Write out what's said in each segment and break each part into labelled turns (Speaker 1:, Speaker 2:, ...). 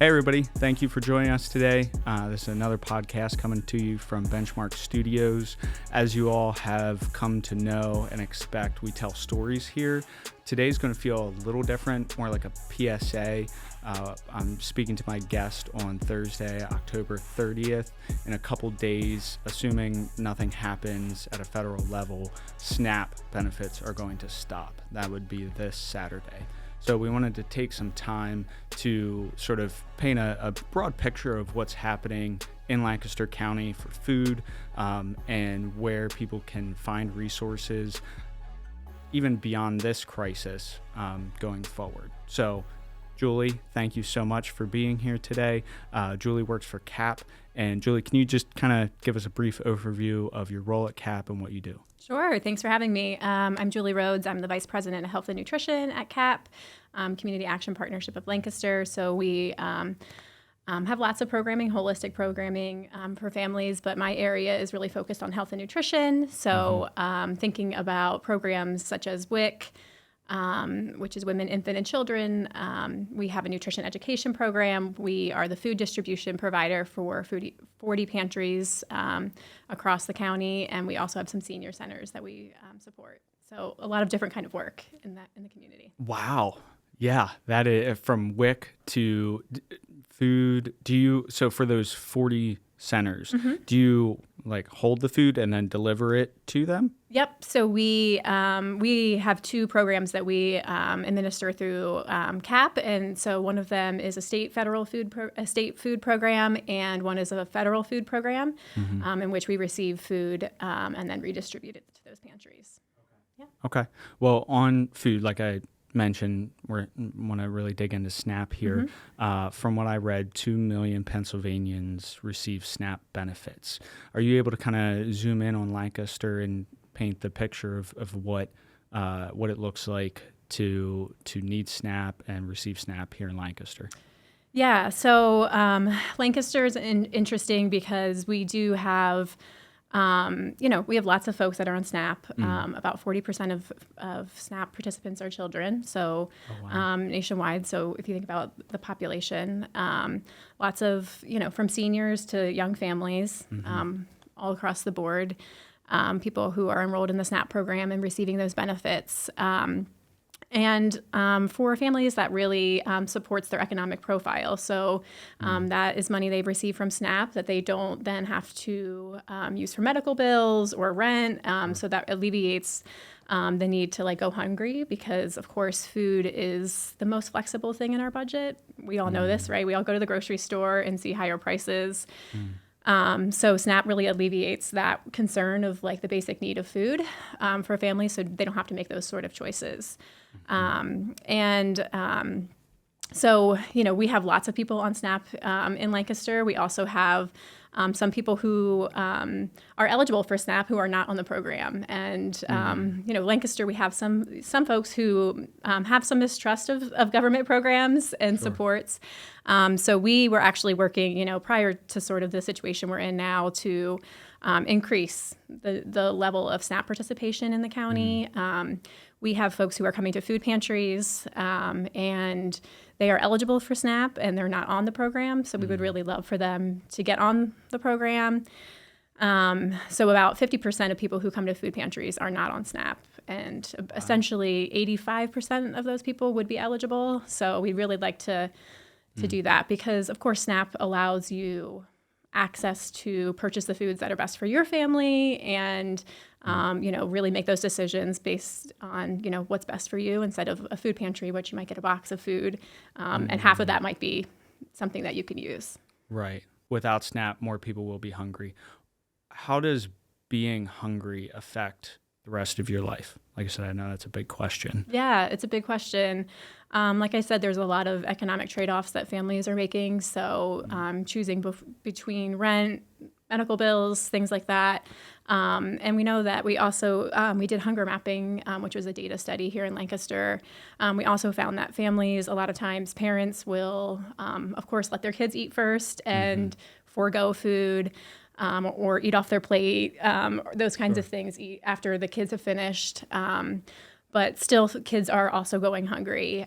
Speaker 1: Hey everybody, thank you for joining us today. This is another podcast coming to you from Benchmark Studios. As you all have come to know and expect, we tell stories here. Today's going to feel a little different, more like a PSA. I'm speaking to my guest on Thursday, October 30th. In a couple days, assuming nothing happens at a federal level, SNAP benefits are going to stop. That would be this Saturday. So we wanted to take some time to sort of paint a broad picture of what's happening in Lancaster County for food and where people can find resources even beyond this crisis going forward. So Julie, thank you so much for being here today. Julie works for CAP. And Julie, can you just kind of give us a brief overview of your role at CAP and what you do?
Speaker 2: Sure. Thanks for having me. I'm Julie Rhoads. I'm the Vice President of Health and Nutrition at CAP, Community Action Partnership of Lancaster. So we have lots of programming, holistic programming for families, but my area is really focused on health and nutrition. So thinking about programs such as WIC, which is Women, Infant, and Children. We have a nutrition education program. We are the food distribution provider for 40 pantries across the county, and we also have some senior centers that we support. So a lot of different kind of work in the community.
Speaker 1: Wow. Yeah, that is from WIC to food. So for those 40 centers, do you like hold the food and then deliver it to them?
Speaker 2: Yep. So we have two programs that we administer through CAP, and so one of them is a state food program, and one is a federal food program, in which we receive food and then redistribute it to those pantries.
Speaker 1: Okay. Yeah. Okay. Well, on food, like I mentioned, we want to really dig into SNAP here. From what I read, 2 million Pennsylvanians receive SNAP benefits. Are you able to kind of zoom in on Lancaster and paint the picture of what it looks like to need SNAP and receive SNAP here in Lancaster?
Speaker 2: Yeah, so Lancaster is interesting because we do have we have lots of folks that are on SNAP. About 40% of SNAP participants are children, so nationwide. So if you think about the population, lots of, from seniors to young families, all across the board, people who are enrolled in the SNAP program and receiving those benefits. And for families, that really supports their economic profile. So that is money they've received from SNAP that they don't then have to use for medical bills or rent. So that alleviates the need to go hungry because, of course, food is the most flexible thing in our budget. We all know this, right? We all go to the grocery store and see higher prices. So SNAP really alleviates that concern of the basic need of food for families, so they don't have to make those sort of choices. So we have lots of people on SNAP in Lancaster. We also have some people who are eligible for SNAP who are not on the program. And, Lancaster, we have some folks who have some mistrust of government programs and supports. So we were actually working, prior to sort of the situation we're in now to increase the level of SNAP participation in the county. We have folks who are coming to food pantries and they are eligible for SNAP and they're not on the program. So we would really love for them to get on the program. So about 50% of people who come to food pantries are not on SNAP. And essentially 85% of those people would be eligible. So we'd really like to do that because, of course, SNAP allows you access to purchase the foods that are best for your family and, really make those decisions based on, what's best for you instead of a food pantry, which you might get a box of food. And half of that might be something that you can use.
Speaker 1: Right. Without SNAP, more people will be hungry. How does being hungry affect the rest of your life? Like I said, I know that's a big question.
Speaker 2: Yeah, it's a big question. Like I said, there's a lot of economic trade-offs that families are making. So choosing between rent, medical bills, things like that. And we know that we also, we did hunger mapping, which was a data study here in Lancaster. We also found that families, a lot of times parents will, of course, let their kids eat first and forego food. Or eat off their plate, those kinds of things, eat after the kids have finished. but still kids are also going hungry,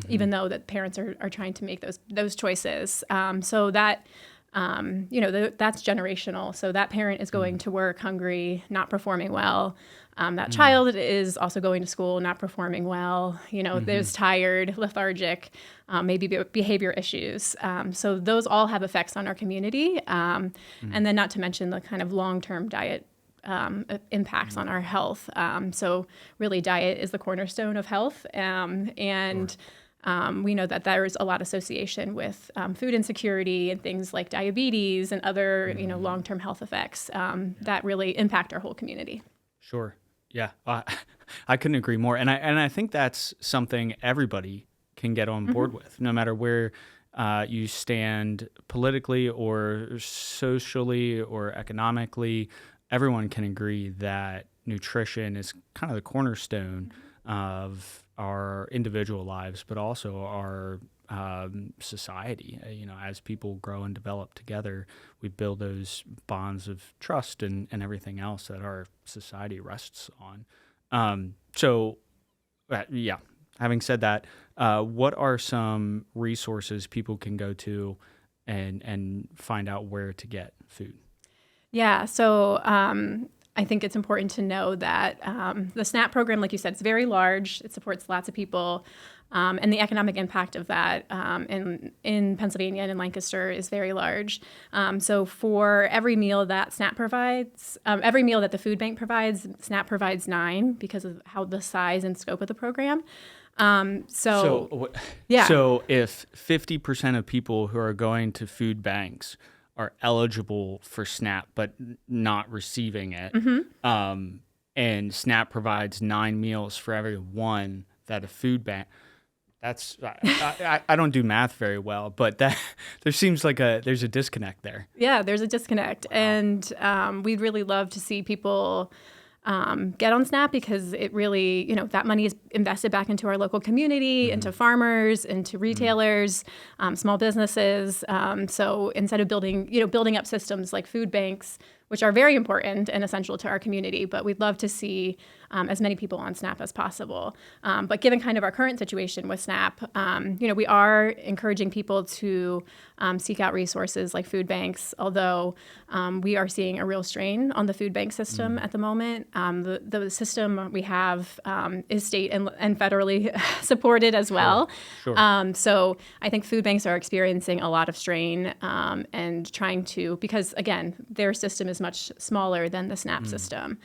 Speaker 2: even though that parents are trying to make those choices. So that, that's generational. So that parent is going to work hungry, not performing well. That child is also going to school, not performing well. There's tired, lethargic, maybe behavior issues. So those all have effects on our community. And then not to mention the kind of long-term diet impacts on our health. So really diet is the cornerstone of health. We know that there is a lot of association with food insecurity and things like diabetes and other, long-term health effects that really impact our whole community.
Speaker 1: Sure. Yeah. I couldn't agree more. And I think that's something everybody can get on board with, no matter where you stand politically or socially or economically. Everyone can agree that nutrition is kind of the cornerstone of our individual lives, but also our society. As people grow and develop together, we build those bonds of trust and everything else that our society rests on. Having said that, what are some resources people can go to and find out where to get food?
Speaker 2: Yeah, so I think it's important to know that the SNAP program, like you said, it's very large. It supports lots of people. And the economic impact of that in Pennsylvania and in Lancaster is very large. So for every meal that SNAP provides, every meal that the food bank provides, SNAP provides 9 because of how the size and scope of the program.
Speaker 1: So if 50% of people who are going to food banks are eligible for SNAP but not receiving it, and SNAP provides 9 meals for every one that a food bank. That's I don't do math very well, but that there seems like there's a disconnect there.
Speaker 2: Yeah, there's a disconnect, and we'd really love to see people get on SNAP because it really, that money is invested back into our local community, into farmers, into retailers, small businesses. So instead of building up systems like food banks, which are very important and essential to our community, but we'd love to see as many people on SNAP as possible. But given kind of our current situation with SNAP, we are encouraging people to seek out resources like food banks, although we are seeing a real strain on the food bank system at the moment. The system we have is state and federally supported as well.
Speaker 1: Sure.
Speaker 2: So I think food banks are experiencing a lot of strain and trying to, because again, their system is much smaller than the SNAP system.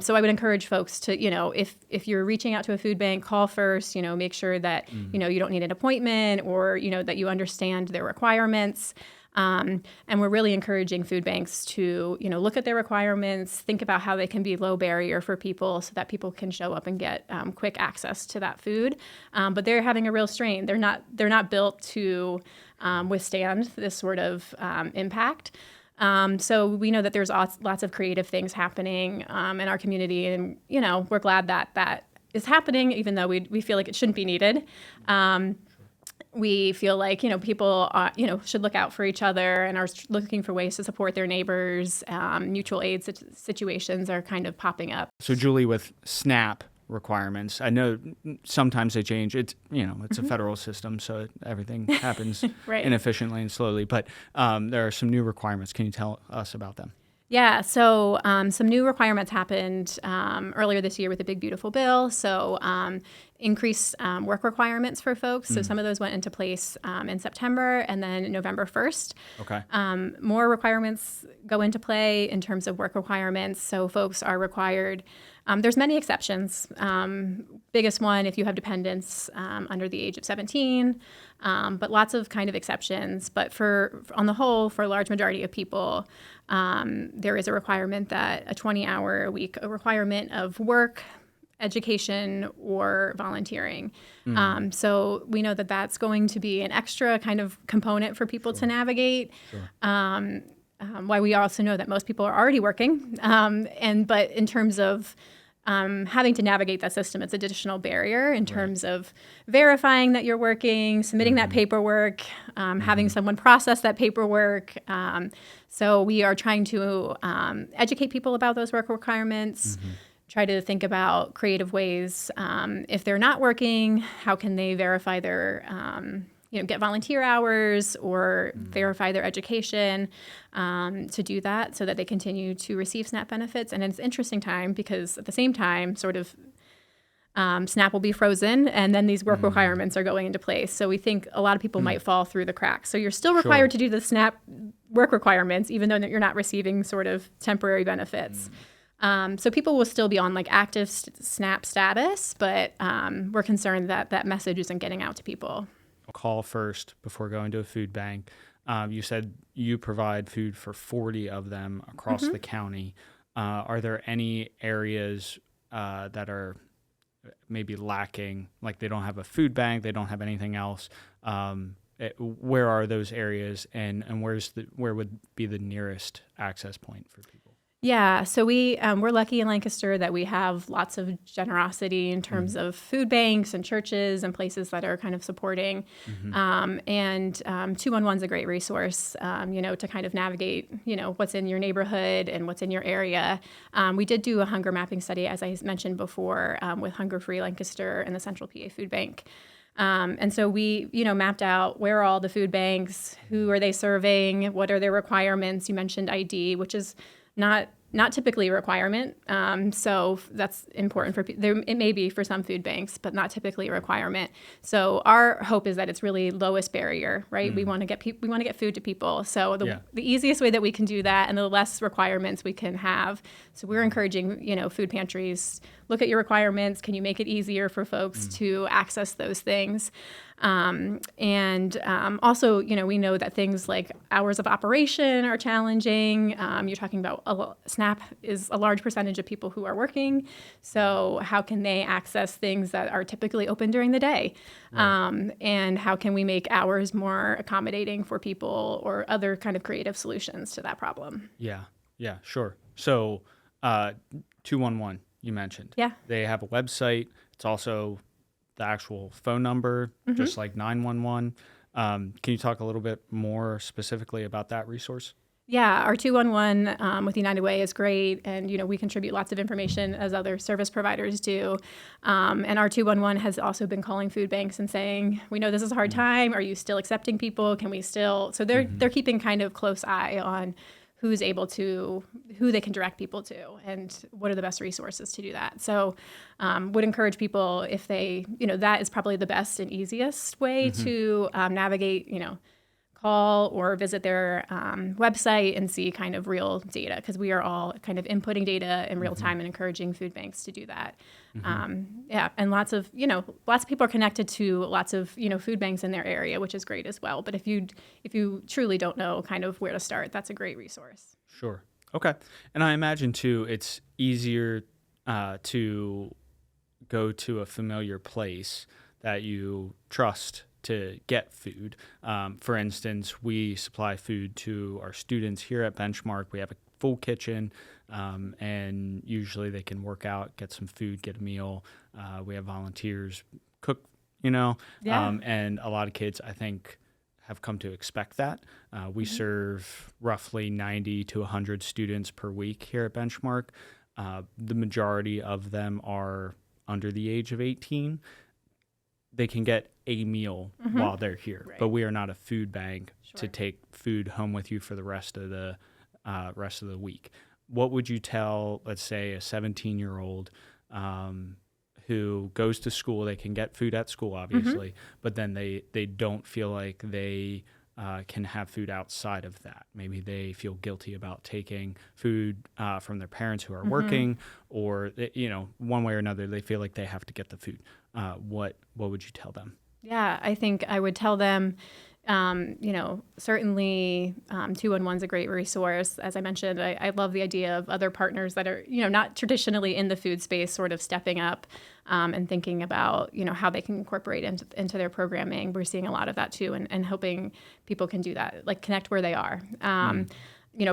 Speaker 2: So I would encourage folks to, if you're reaching out to a food bank, call first, make sure that, you don't need an appointment or, that you understand their requirements. And we're really encouraging food banks to, look at their requirements, think about how they can be low barrier for people so that people can show up and get quick access to that food. But they're having a real strain. They're not built to withstand this sort of impact. So we know that there's lots of creative things happening in our community, and we're glad that is happening, even though we feel like it shouldn't be needed. We feel like people should look out for each other and are looking for ways to support their neighbors. Mutual aid situations are kind of popping up.
Speaker 1: So Julie, with SNAP requirements, I know sometimes they change. It's it's a federal system, so everything happens
Speaker 2: Right.
Speaker 1: inefficiently and slowly. But there are some new requirements. Can you tell us about them?
Speaker 2: Yeah, so some new requirements happened earlier this year with the Big Beautiful Bill. So increased work requirements for folks. So some of those went into place in September and then November 1st.
Speaker 1: Okay.
Speaker 2: More requirements go into play in terms of work requirements. So folks are required. There's many exceptions. Biggest one, if you have dependents under the age of 17, but lots of kind of exceptions. But on the whole, for a large majority of people, there is a requirement that a 20-hour a week, a requirement of work, education, or volunteering. So we know that that's going to be an extra kind of component for people to navigate. Why we also know that most people are already working, but in terms of having to navigate that system, it's an additional barrier in terms of verifying that you're working, submitting that paperwork, having someone process that paperwork. So we are trying to educate people about those work requirements, try to think about creative ways. If they're not working, how can they verify their, get volunteer hours or verify their education to do that so that they continue to receive SNAP benefits. And it's an interesting time because at the same time, sort of, SNAP will be frozen, and then these work requirements are going into place. So we think a lot of people might fall through the cracks. So you're still required to do the SNAP work requirements, even though you're not receiving sort of temporary benefits. So people will still be on like active SNAP status, but we're concerned that that message isn't getting out to people.
Speaker 1: Call first before going to a food bank. You said you provide food for 40 of them across the county. Are there any areas that are maybe lacking, like they don't have a food bank, they don't have anything else? Where are those areas, and where would be the nearest access point for people?
Speaker 2: Yeah, so we're lucky in Lancaster that we have lots of generosity in terms of food banks and churches and places that are kind of supporting. And 211 is a great resource, to kind of navigate, what's in your neighborhood and what's in your area. We did do a hunger mapping study, as I mentioned before, with Hunger Free Lancaster and the Central PA Food Bank. And so we, mapped out where are all the food banks, who are they serving, what are their requirements. You mentioned ID, which is not typically a requirement. So that's important for people. It may be for some food banks, but not typically a requirement. So our hope is that it's really lowest barrier, right? We want to get food to people. So the easiest way that we can do that, and the less requirements we can have. So we're encouraging, food pantries, look at your requirements. Can you make it easier for folks to access those things? Also, we know that things like hours of operation are challenging. You're talking about SNAP is a large percentage of people who are working. So how can they access things that are typically open during the day? Right. And how can we make hours more accommodating for people, or other kind of creative solutions to that problem?
Speaker 1: Yeah, sure. So 211, you mentioned.
Speaker 2: Yeah.
Speaker 1: They have a website. It's also the actual phone number, just like 911. Can you talk a little bit more specifically about that resource?
Speaker 2: Yeah, our 211 with United Way is great, and we contribute lots of information as other service providers do. And our 211 has also been calling food banks and saying, we know this is a hard time. Are you still accepting people? Can we still? So they're keeping kind of close eye on who they can direct people to, and what are the best resources to do that. So would encourage people, if they, that is probably the best and easiest way to navigate, call or visit their website and see kind of real data, because we are all kind of inputting data in real time and encouraging food banks to do that. And lots of people are connected to lots of, food banks in their area, which is great as well. But if you truly don't know kind of where to start, that's a great resource.
Speaker 1: Sure. Okay. And I imagine too, it's easier to go to a familiar place that you trust to get food. For instance, we supply food to our students here at Benchmark. We have a full kitchen, and usually they can work out, get some food, get a meal. We have volunteers cook, and a lot of kids, I think, have come to expect that. We serve roughly 90 to 100 students per week here at Benchmark. The majority of them are under the age of 18. They can get a meal while they're here, right. But we are not a food bank to take food home with you for the rest of the week. What would you tell, let's say, a 17-year-old who goes to school? They can get food at school, obviously, but then they don't feel like they can have food outside of that. Maybe they feel guilty about taking food from their parents who are working, or one way or another, they feel like they have to get the food. What would you tell them?
Speaker 2: Yeah, I think I would tell them, certainly 211 is a great resource. As I mentioned, I love the idea of other partners that are, not traditionally in the food space, sort of stepping up and thinking about, how they can incorporate into their programming. We're seeing a lot of that too, and hoping people can do that, like connect where they are.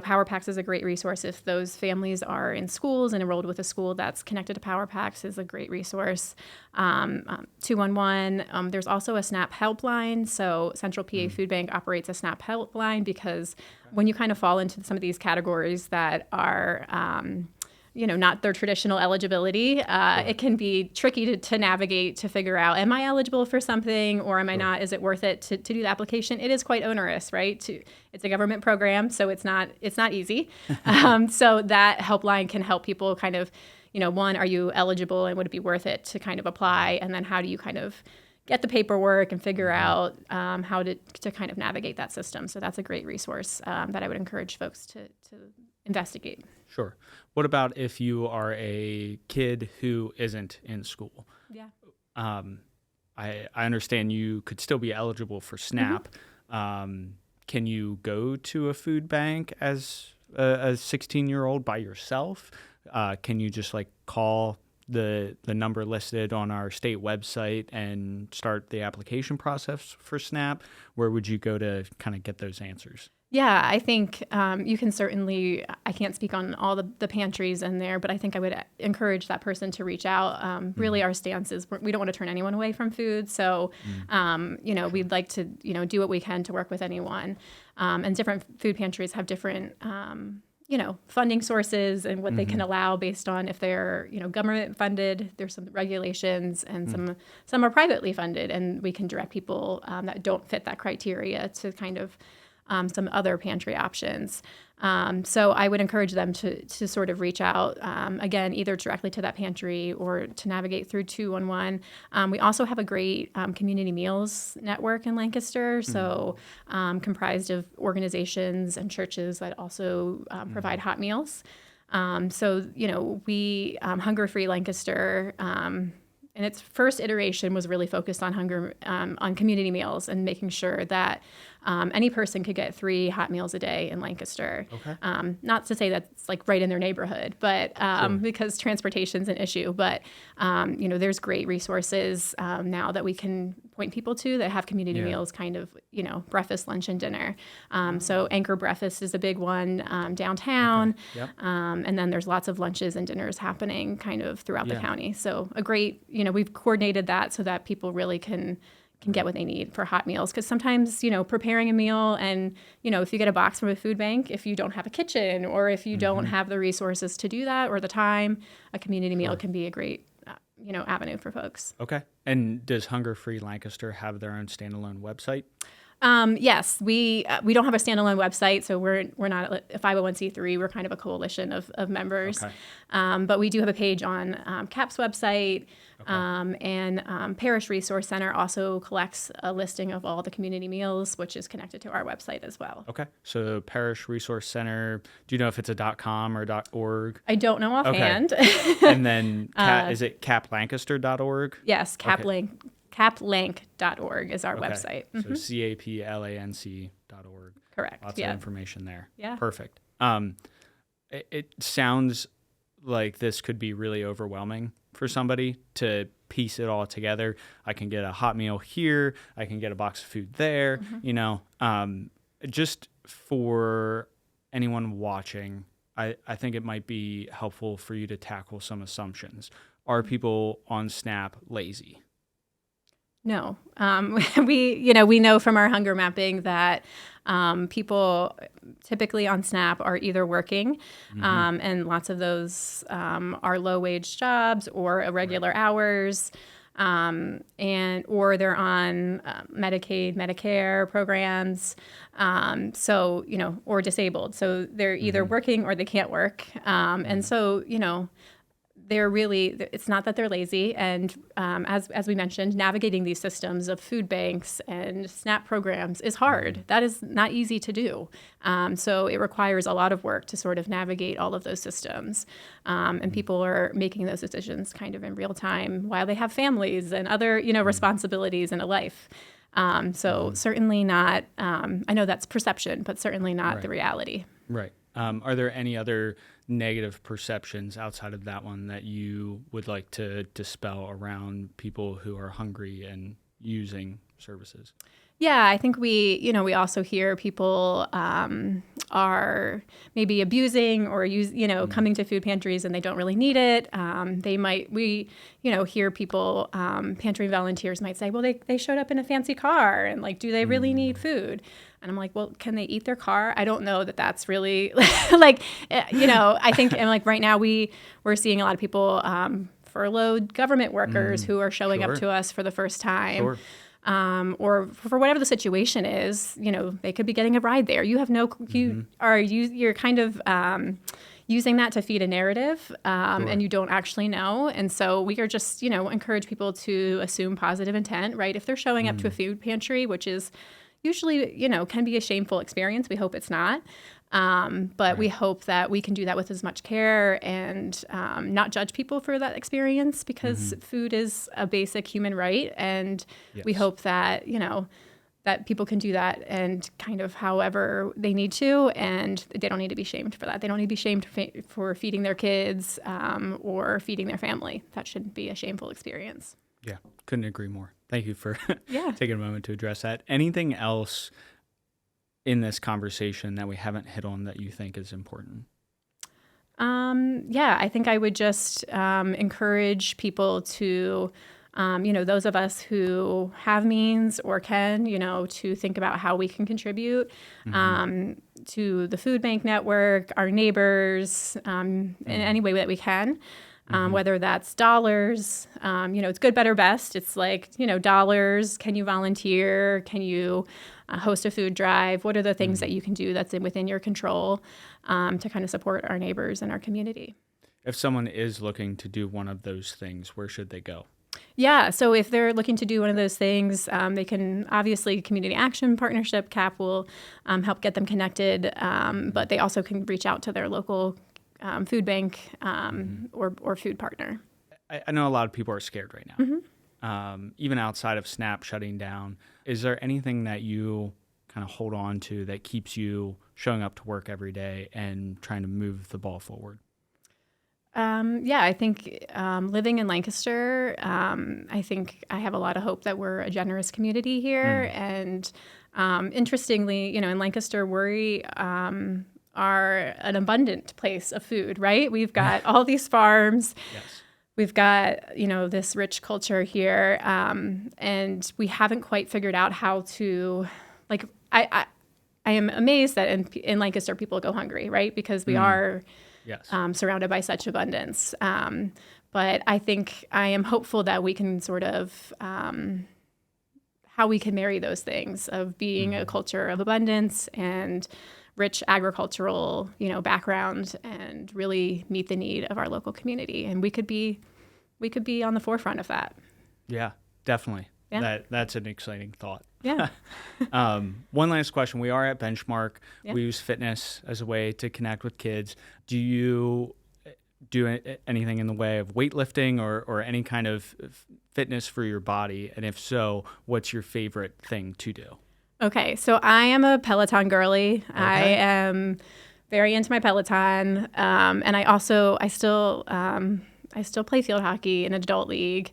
Speaker 2: Power Packs is a great resource. If those families are in schools and enrolled with a school that's connected to Power Packs, is a great resource. 211, there's also a SNAP helpline. So Central PA Food Bank operates a SNAP helpline, because when you kind of fall into some of these categories that are, not their traditional eligibility, it can be tricky to navigate, to figure out, am I eligible for something or am I not? Is it worth it to do the application? It is quite onerous, right? It's a government program, so it's not easy. So that helpline can help people kind of, one, are you eligible and would it be worth it to kind of apply? And then how do you kind of get the paperwork and figure out how to kind of navigate that system? So that's a great resource that I would encourage folks to investigate.
Speaker 1: Sure. What about if you are a kid who isn't in school?
Speaker 2: Yeah.
Speaker 1: I understand you could still be eligible for SNAP. Can you go to a food bank as a 16-year-old by yourself? Can you just call the number listed on our state website and start the application process for SNAP? Where would you go to kind of get those answers?
Speaker 2: Yeah, I think you can certainly, I can't speak on all the pantries in there, but I think I would encourage that person to reach out. Really, our stance is we don't want to turn anyone away from food. So, we'd like to, do what we can to work with anyone. And different food pantries have different, funding sources and what they can allow based on if they're, government funded. There's some regulations and some are privately funded, and we can direct people that don't fit that criteria to kind of some other pantry options. So I would encourage them to sort of reach out, again, either directly to that pantry or to navigate through 211. We also have a great community meals network in Lancaster, so comprised of organizations and churches that also provide hot meals. We, Hunger Free Lancaster, and its first iteration was really focused on on community meals and making sure that any person could get 3 hot meals a day in Lancaster.
Speaker 1: Okay.
Speaker 2: Not to say that's right in their neighborhood, but because transportation's an issue. But there's great resources now that we can point people to that have community meals, kind of breakfast, lunch, and dinner. So Anchor Breakfast is a big one downtown, and then there's lots of lunches and dinners happening kind of throughout the county. So a great we've coordinated that so that people really can get what they need for hot meals. Because sometimes, preparing a meal and, if you get a box from a food bank, if you don't have a kitchen or if you don't have the resources to do that or the time, a community meal can be a great, avenue for folks.
Speaker 1: Okay. And does Hunger Free Lancaster have their own standalone website?
Speaker 2: Yes, we don't have a standalone website, so we're not a 501c3. We're kind of a coalition of members.
Speaker 1: Okay.
Speaker 2: But we do have a page on CAP's website, and Parish Resource Center also collects a listing of all the community meals, which is connected to our website as well.
Speaker 1: Okay. So Parish Resource Center, do you know if it's a .com or .org?
Speaker 2: I don't know offhand.
Speaker 1: Okay. And then is it caplancaster.org?
Speaker 2: Yes, caplank.org is our website.
Speaker 1: So caplanc.org.
Speaker 2: Correct.
Speaker 1: Lots of information there.
Speaker 2: Yeah.
Speaker 1: Perfect. It sounds like this could be really overwhelming for somebody to piece it all together. I can get a hot meal here. I can get a box of food there. Just for anyone watching, I think it might be helpful for you to tackle some assumptions. Are people on SNAP lazy?
Speaker 2: No. We know from our hunger mapping that people typically on SNAP are either working, and lots of those are low-wage jobs or irregular hours, or they're on Medicaid, Medicare programs, or disabled. So they're either working or they can't work, and so they're really, it's not that they're lazy. And as we mentioned, navigating these systems of food banks and SNAP programs is hard. That is not easy to do. So it requires a lot of work to sort of navigate all of those systems. And people are making those decisions kind of in real time while they have families and other, responsibilities in a life. So certainly not, I know that's perception, but certainly not the reality.
Speaker 1: Right. Are there any other negative perceptions outside of that one that you would like to dispel around people who are hungry and using services?
Speaker 2: Yeah, I think we also hear people are maybe abusing or coming to food pantries and they don't really need it. We hear people, pantry volunteers might say, well, they showed up in a fancy car and like, do they really need food? And I'm like, well, can they eat their car? I don't know that that's really like, I think, and like right now we're seeing a lot of people, furloughed government workers who are showing up to us for the first time.
Speaker 1: Sure.
Speaker 2: Or for whatever the situation is, they could be getting a ride there. You have you're kind of using that to feed a narrative, and you don't actually know. And so we are just, encourage people to assume positive intent, right? If they're showing up to a food pantry, which is usually, can be a shameful experience. We hope it's not. But we hope that we can do that with as much care and not judge people for that experience, because food is a basic human right. And we hope that, that people can do that and kind of however they need to, and they don't need to be shamed for that. They don't need to be shamed for feeding their kids or feeding their family. That shouldn't be a shameful experience.
Speaker 1: Yeah, couldn't agree more. Thank you for taking a moment to address that. Anything else in this conversation that we haven't hit on that you think is important?
Speaker 2: I think I would just encourage people to, those of us who have means or can, to think about how we can contribute to the food bank network, our neighbors, in any way that we can. Whether that's dollars, it's good, better, best. It's like, dollars. Can you volunteer? Can you host a food drive? What are the things that you can do that's within your control to kind of support our neighbors and our community?
Speaker 1: If someone is looking to do one of those things, where should they go?
Speaker 2: Yeah, so if they're looking to do one of those things, they can obviously Community Action Partnership, CAP, will help get them connected, but they also can reach out to their local food bank or food partner.
Speaker 1: I know a lot of people are scared right now, even outside of SNAP shutting down. Is there anything that you kind of hold on to that keeps you showing up to work every day and trying to move the ball forward?
Speaker 2: I think living in Lancaster, I think I have a lot of hope that we're a generous community here. And interestingly, in Lancaster, we are an abundant place of food, right? We've got all these farms.
Speaker 1: Yes.
Speaker 2: We've got, this rich culture here. And we haven't quite figured out how to, I am amazed that in Lancaster people go hungry, right? Because we are surrounded by such abundance. But I think I am hopeful that we can sort of, how we can marry those things of being a culture of abundance and rich agricultural, background, and really meet the need of our local community. And we could be on the forefront of that.
Speaker 1: Yeah, definitely.
Speaker 2: Yeah.
Speaker 1: That's an exciting thought.
Speaker 2: Yeah.
Speaker 1: One last question. We are at Benchmark.
Speaker 2: Yeah.
Speaker 1: We use fitness as a way to connect with kids. Do you do anything in the way of weightlifting or any kind of fitness for your body? And if so, what's your favorite thing to do?
Speaker 2: Okay, so I am a Peloton girly.
Speaker 1: Okay.
Speaker 2: I am very into my Peloton, and I still play field hockey in an adult league.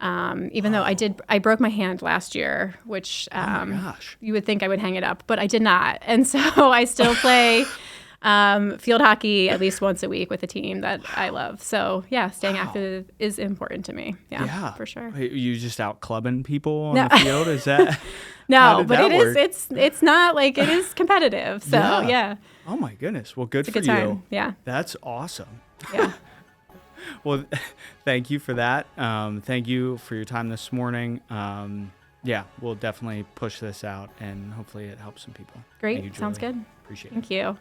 Speaker 2: Even though I broke my hand last year, which
Speaker 1: oh my gosh.
Speaker 2: You would think I would hang it up, but I did not, and so I still play field hockey at least once a week with a team that I love. So yeah, staying active is important to me. Yeah, for sure.
Speaker 1: You just out clubbing people on the field? Is that?
Speaker 2: No, but it work? It's not like it is competitive. So yeah.
Speaker 1: Oh my goodness. Well, good
Speaker 2: it's
Speaker 1: for
Speaker 2: a good
Speaker 1: you.
Speaker 2: Time. Yeah.
Speaker 1: That's awesome.
Speaker 2: Yeah.
Speaker 1: Well, thank you for that. Thank you for your time this morning. We'll definitely push this out and hopefully it helps some people.
Speaker 2: Great.
Speaker 1: Thank you,
Speaker 2: Sounds good.
Speaker 1: Appreciate it.
Speaker 2: Thank you.